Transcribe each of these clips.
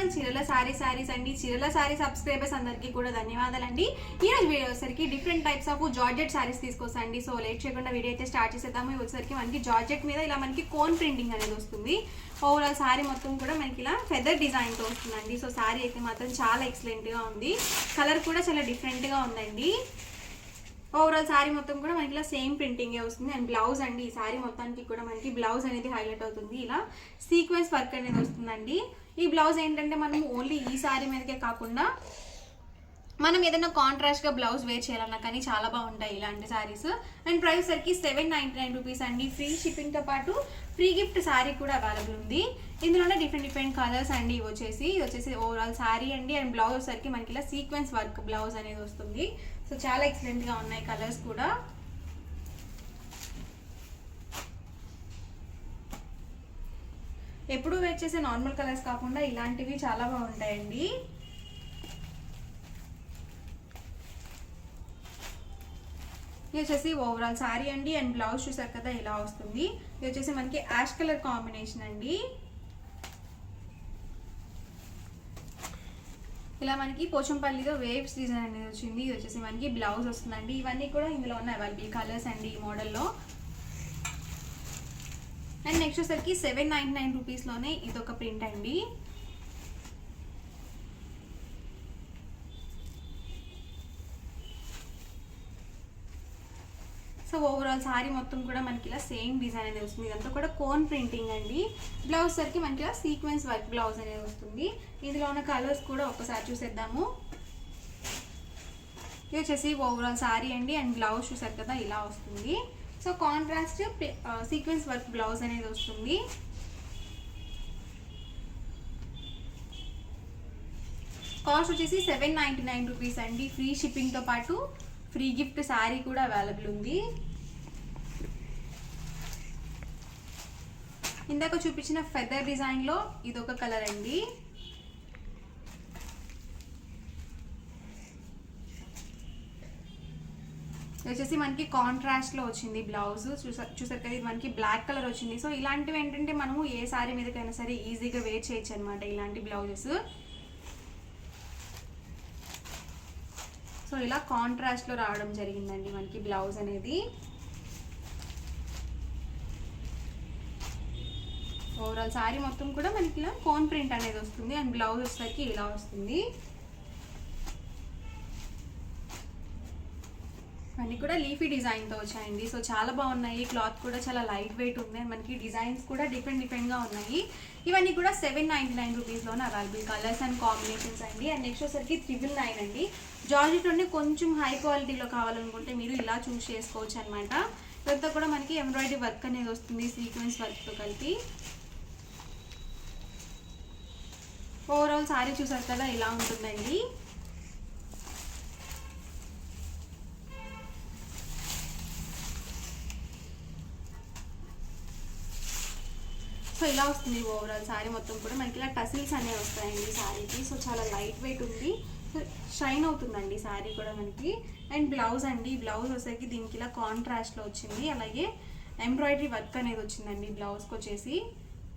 Channel చీరల సారీస్ అండి. చీరల సారీ సబ్స్క్రైబర్స్ అందరికీ కూడా ధన్యవాదాలండి. ఈ రోజు వీడియో వచ్చేసరికి different types of georgette sarees తీసుకొస్తాండి. సో లేట్ చేయకుండా వీడియో అయితే స్టార్ట్ చేసేద్దాము. ఇది వచ్చేసరికి మనకి జార్జెట్ మీద ఇలా మనకి కోన్ ప్రింటింగ్ అనేది వస్తుంది. ఓవరాల్ సారీ మొత్తం కూడా మనకి ఇలా ఫెదర్ డిజైన్తో వస్తుందండి. సో సారీ అయితే మాత్రం చాలా ఎక్సలెంట్గా ఉంది. కలర్ కూడా చాలా డిఫరెంట్గా ఉందండి. ఓవరాల్ సారీ మొత్తం కూడా మనకి ఇలా సేమ్ ప్రింటింగే వస్తుంది. అండ్ బ్లౌజ్ అండి, ఈ సారీ మొత్తానికి కూడా మనకి బ్లౌజ్ అనేది హైలైట్ అవుతుంది. ఇలా సీక్వెన్స్ వర్క్ అనేది వస్తుందండి. ఈ బ్లౌజ్ ఏంటంటే మనం ఓన్లీ ఈ సారీ మీదకే కాకుండా మనం ఏదైనా కాంట్రాస్ట్గా బ్లౌజ్ వేర్ చేయాలన్నా కానీ చాలా బాగుంటాయి ఇలాంటి సారీస్. అండ్ ప్రైస్ సరికి 799 రూపీస్ అండి. ఫ్రీ షిప్పింగ్తో పాటు ఫ్రీ గిఫ్ట్ సారీ కూడా అవైలబుల్ ఉంది. ఇందులోనే డిఫరెంట్ కలర్స్ అండి. ఇది వచ్చేసి ఓవరాల్ సారీ అండి. అండ్ బ్లౌజ్ వచ్చేసరికి మనకి ఇలా సీక్వెన్స్ వర్క్ బ్లౌజ్ అనేది వస్తుంది. సో చాలా ఎక్సలెంట్గా ఉన్నాయి కలర్స్ కూడా. ఎప్పుడు వేర్ చేసే నార్మల్ కలర్స్ కాకుండా ఇలాంటివి చాలా బాగుంటాయండి. ఇది వచ్చేసి ఓవరాల్ సారీ అండి. అండ్ బ్లౌజ్ చూసారు కదా ఇలా వస్తుంది. ఇది వచ్చేసి మనకి యాష్ కలర్ కాంబినేషన్ అండి. ఇలా మనకి పోచంపల్లిలో వేవ్స్ డిజైన్ అనేది వచ్చింది. ఇది వచ్చేసి మనకి బ్లౌజ్ వస్తుందండి. ఇవన్నీ కూడా ఇందులో ఉన్న అవైలబుల్ కలర్స్ అండి ఈ మోడల్లో. అండ్ నెక్స్ట్ వచ్చేసరికి 799 రూపీస్లోనే ఇదొక ప్రింట్ అండి. సో ఓవరాల్ సారీ మొత్తం కూడా మనకి ఇలా సేమ్ డిజైన్ అనేది వస్తుంది. ఇదంతా కూడా కోన్ ప్రింటింగ్ అండి. బ్లౌజ్ సరికి మనకి ఇలా సీక్వెన్స్ వర్క్ బ్లౌజ్ అనేది వస్తుంది. ఇందులో ఉన్న కలర్స్ కూడా ఒక్కసారి చూసేద్దాము. ఇది వచ్చేసి ఓవరాల్ సారీ అండి. అండ్ బ్లౌజ్ చూసారు కదా ఇలా వస్తుంది. So contrast sequence work blouse అనేది వస్తుంది. కాస్ట్ వచ్చేసి 799 రూపీస్ అండి. ఫ్రీ షిప్పింగ్తో పాటు ఫ్రీ గిఫ్ట్ శారీ కూడా అవైలబుల్ ఉంది. ఇందాక చూపించిన ఫెదర్ డిజైన్లో ఇదొక కలర్ అండి. వచ్చేసి మనకి కాంట్రాస్ట్లో వచ్చింది బ్లౌజ్. చూసారు కదా, ఇది మనకి బ్లాక్ కలర్ వచ్చింది. సో ఇలాంటివి ఏంటంటే మనము ఏ సారీ మీదకైనా సరే ఈజీగా వేర్ చేయొచ్చు అనమాట ఇలాంటి బ్లౌజెస్. సో ఇలా కాంట్రాస్ట్లో రావడం జరిగిందండి మనకి బ్లౌజ్ అనేది. ఓవరాల్ సారీ మొత్తం కూడా మనకి ఇలా కోన్ ప్రింట్ అనేది వస్తుంది. అండ్ బ్లౌజ్ వచ్చేసరికి ఇలా వస్తుంది. అన్నీ కూడా లీఫీ డిజైన్తో వచ్చాయండి. సో చాలా బాగున్నాయి. క్లాత్ కూడా చాలా లైట్ వెయిట్ ఉంది. మనకి డిజైన్స్ కూడా డిఫరెంట్గా ఉన్నాయి. ఇవన్నీ కూడా 799 రూపీస్లోనే అవైలబుల్ కలర్స్ అండ్ కాంబినేషన్స్ అండి. అండ్ నెక్స్ట్ వచ్చేసరికి 999 అండి. జార్జెట్లోనే కొంచెం హై క్వాలిటీలో కావాలనుకుంటే మీరు ఇలా చూస్ చేసుకోవచ్చు అనమాట. ఇదంతా కూడా మనకి ఎంబ్రాయిడరీ వర్క్ అనేది వస్తుంది సీక్వెన్స్ వర్క్తో కలిపి. ఓవరాల్ సారీ చూసారు కదా ఇలా ఉంటుందండి. సో ఇలా వస్తుంది ఓవరాల్ సారీ మొత్తం కూడా మనకి ఇలా టసిల్స్ అనేవి వస్తాయండి సారీకి. సో చాలా లైట్ వెయిట్ ఉంది. సో షైన్ అవుతుందండి సారీ కూడా మనకి. అండ్ బ్లౌజ్ అండి, బ్లౌజ్ వచ్చేసరికి దీనికి ఇలా కాంట్రాస్ట్లో వచ్చింది. అలాగే ఎంబ్రాయిడరీ వర్క్ అనేది వచ్చిందండి బ్లౌజ్కి వచ్చేసి.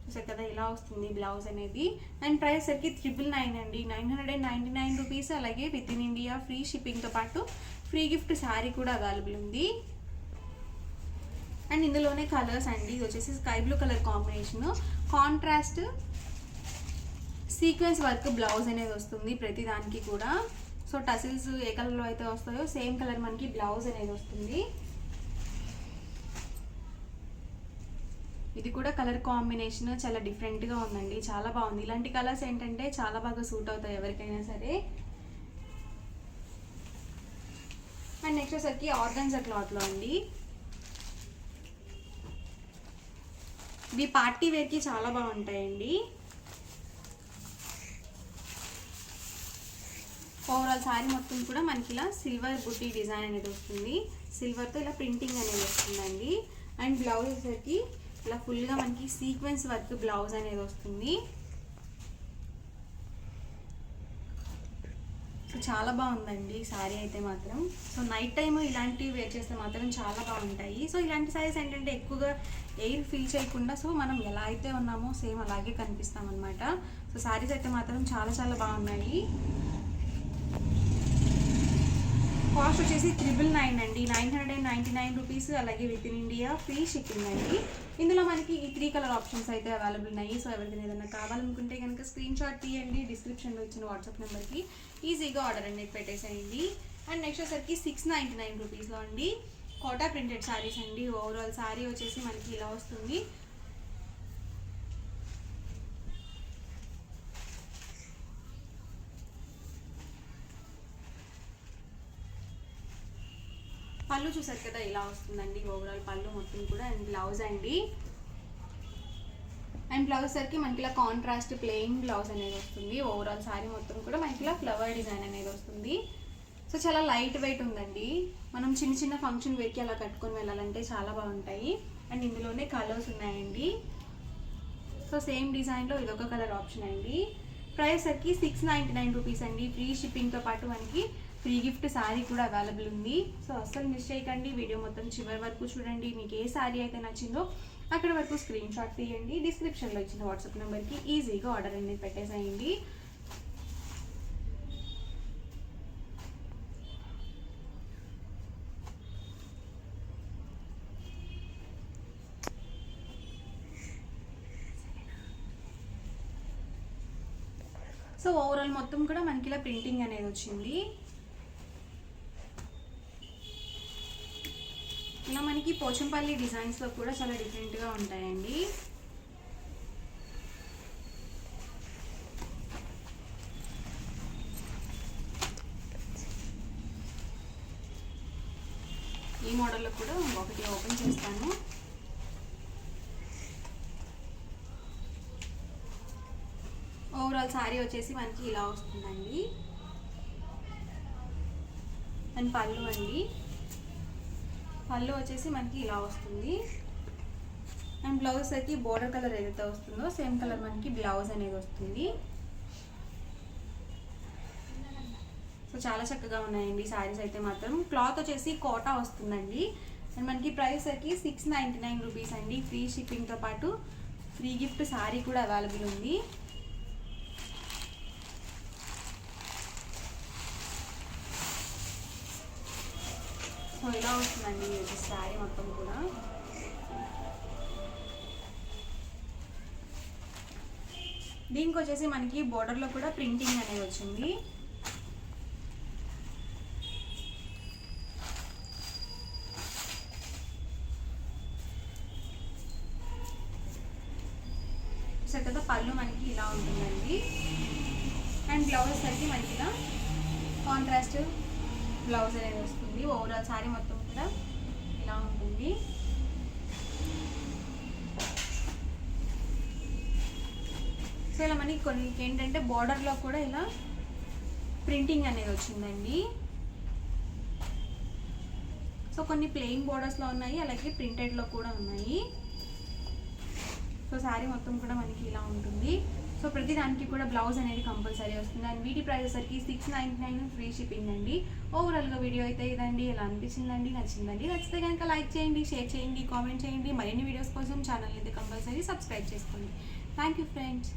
చూసారు కదా ఇలా వస్తుంది బ్లౌజ్ అనేది. అండ్ ప్రైస్ సరికి 999 అండి. 999 రూపీస్. అలాగే విత్ ఇన్ ఇండియా ఫ్రీ షిప్పింగ్తో పాటు ఫ్రీ గిఫ్ట్ శారీ కూడా అవైలబుల్ ఉంది. అండ్ ఇందులోనే కలర్స్ అండి. ఇది వచ్చేసి sky blue colour combination, contrast sequence work blouse అనేది వస్తుంది ప్రతి దానికి కూడా. సో టసిల్స్ ఏ కలర్లో అయితే వస్తాయో సేమ్ కలర్ మనకి బ్లౌజ్ అనేది వస్తుంది. ఇది కూడా కలర్ కాంబినేషన్ చాలా డిఫరెంట్గా ఉందండి. చాలా బాగుంది. ఇలాంటి కలర్స్ ఏంటంటే చాలా బాగా సూట్ అవుతాయి ఎవరికైనా సరే. అండ్ నెక్స్ట్ వచ్చేసరికి ఆర్గన్జా క్లాత్లో అండి. ఇవి పార్టీ వేర్కి చాలా బాగుంటాయండి. ఓవరాల్ సారీ మొత్తం కూడా మనకి ఇలా సిల్వర్ బుట్టి డిజైన్ అనేది వస్తుంది. సిల్వర్తో ఇలా ప్రింటింగ్ అనేది వస్తుందండి. అండ్ బ్లౌజ్ వచ్చేసరికి ఇలా ఫుల్గా మనకి సీక్వెన్స్ వర్క్ బ్లౌజ్ అనేది వస్తుంది. సో చాలా బాగుందండి శారీ అయితే మాత్రం. సో నైట్ టైం ఇలాంటివి వేర్ చేస్తే మాత్రం చాలా బాగుంటాయి. సో ఇలాంటి శారీస్ ఏంటంటే ఎక్కువగా ఎయిర్ ఫీల్ చేయకుండా సో మనం ఎలా అయితే ఉన్నామో సేమ్ అలాగే కనిపిస్తాం అనమాట. సో శారీస్ అయితే మాత్రం చాలా చాలా బాగున్నాయి. కాస్ట్ వచ్చేసి 999 అండి, 999 రూపీస్. అలాగే with in India free shipping అండి. ఇందులో మనకి ఈ 3 కలర్ ఆప్షన్స్ అయితే అవైలబుల్ ఉన్నాయి. సో ఎవరికైనా ఏదైనా కావాలనుకుంటే కనుక స్క్రీన్ షాట్ తీయండి, డిస్క్రిప్షన్లో ఇచ్చిన వాట్సాప్ నెంబర్కి ఈజీగా ఆర్డర్ అనేది పెట్టేసేయండి. అండ్ నెక్స్ట్ వచ్చేసరికి 699 రూపీస్లో అండి కోటా ప్రింటెడ్ శారీస్ అండి. ఓవరాల్ శారీ వచ్చేసి మనకి ఇలా వస్తుంది. పళ్ళు చూసారు కదా ఇలా వస్తుందండి ఓవరాల్ పళ్ళు మొత్తం కూడా. అండ్ బ్లౌజ్ అండి, అండ్ బ్లౌజ్ సరికి మనకి ఇలా కాంట్రాస్ట్ ప్లెయిన్ బ్లౌజ్ అనేది వస్తుంది. ఓవరాల్ శారీ మొత్తం కూడా మనకి ఇలా ఫ్లవర్ డిజైన్ అనేది వస్తుంది. సో చాలా లైట్ వెయిట్ ఉందండి. మనం చిన్న చిన్న ఫంక్షన్ వేర్కి అలా కట్టుకొని వెళ్ళాలంటే చాలా బాగుంటాయి. అండ్ ఇందులోనే కలర్స్ ఉన్నాయండి. సో సేమ్ డిజైన్లో ఇదొక కలర్ ఆప్షన్ అండి. ప్రైస్ సరికి 699 రూపీస్ అండి. ఫ్రీ షిప్పింగ్తో పాటు మనకి ఫ్రీ గిఫ్ట్ శారీ కూడా అవైలబుల్ ఉంది. సో అస్సలు మిస్ చేయకండి, వీడియో మొత్తం చివరి వరకు చూడండి. మీకు ఏ శారీ అయితే నచ్చిందో అక్కడ వరకు స్క్రీన్ షాట్ తీయండి, డిస్క్రిప్షన్లో ఇచ్చిన వాట్సాప్ నెంబర్కి ఈజీగా ఆర్డర్ అనేది పెట్టేసేయండి. సో ఓవరాల్ మొత్తం కూడా మనకి ఇలా ప్రింటింగ్ అనేది వచ్చింది. ఇలా మనకి పోచంపల్లి డిజైన్స్లో కూడా చాలా డిఫరెంట్గా ఉంటాయండి. ఈ మోడల్లో కూడా ఒకటి ఓపెన్ చేస్తాను. ఓవరాల్ శారీ వచ్చేసి మనకి ఇలా వస్తుందండి. అండ్ పళ్ళు అండి, పళ్ళు వచ్చేసి మనకి ఇలా వస్తుంది. అండ్ బ్లౌజ్ అయితే బోర్డర్ కలర్ ఏదైతే వస్తుందో సేమ్ కలర్ మనకి బ్లౌజ్ అనేది వస్తుంది. సో చాలా చక్కగా ఉన్నాయండి శారీస్ అయితే మాత్రం. క్లాత్ వచ్చేసి కోటా వస్తుందండి. అండ్ మనకి ప్రైస్ అయితే 699 రూపీస్ అండి. ఫ్రీ షిప్పింగ్తో పాటు ఫ్రీ గిఫ్ట్ శారీ కూడా అవైలబుల్ ఉంది. సో ఇలా వస్తుందండి ఈ శారీ మొత్తం కూడా. దీనికి వచ్చేసి మనకి బోర్డర్లో కూడా ప్రింటింగ్ అనేది వచ్చింది. చూసారు కదా పళ్ళు మనకి ఇలా ఉంటుందండి. అండ్ బ్లౌజ్ అయితే మనకి ఇలా కాంట్రాస్ట్ బ్లౌజ్ అనేది వస్తుంది. ఓవరాల్ శారీ మొత్తం కూడా ఇలా ఉంటుంది. సో ఇలా మనకి కొన్ని ఏంటంటే బార్డర్లో కూడా ఇలా ప్రింటింగ్ అనేది వచ్చిందండి. సో కొన్ని ప్లెయిన్ బార్డర్స్లో ఉన్నాయి, అలాగే ప్రింటెడ్లో కూడా ఉన్నాయి. సో శారీ మొత్తం కూడా మనకి ఇలా ఉంటుంది. సో ప్రతి దానికి కూడా బ్లౌజ్ అనేది కంపల్సరీ వస్తుంది. అండ్ వీటి ప్రైస్ వచ్చరికి 699 ఫ్రీ షిప్పింగ్ అండి. ఓవరాల్గా వీడియో అయితే ఇదండి. ఎలా అనిపించిందండి, నచ్చిందండి? నచ్చితే కనుక లైక్ చేయండి, షేర్ చేయండి, కామెంట్ చేయండి. మరిన్ని వీడియోస్ కోసం ఛానల్ అయితే కంపల్సరీ సబ్స్క్రైబ్ చేసుకోండి. Thank you friends.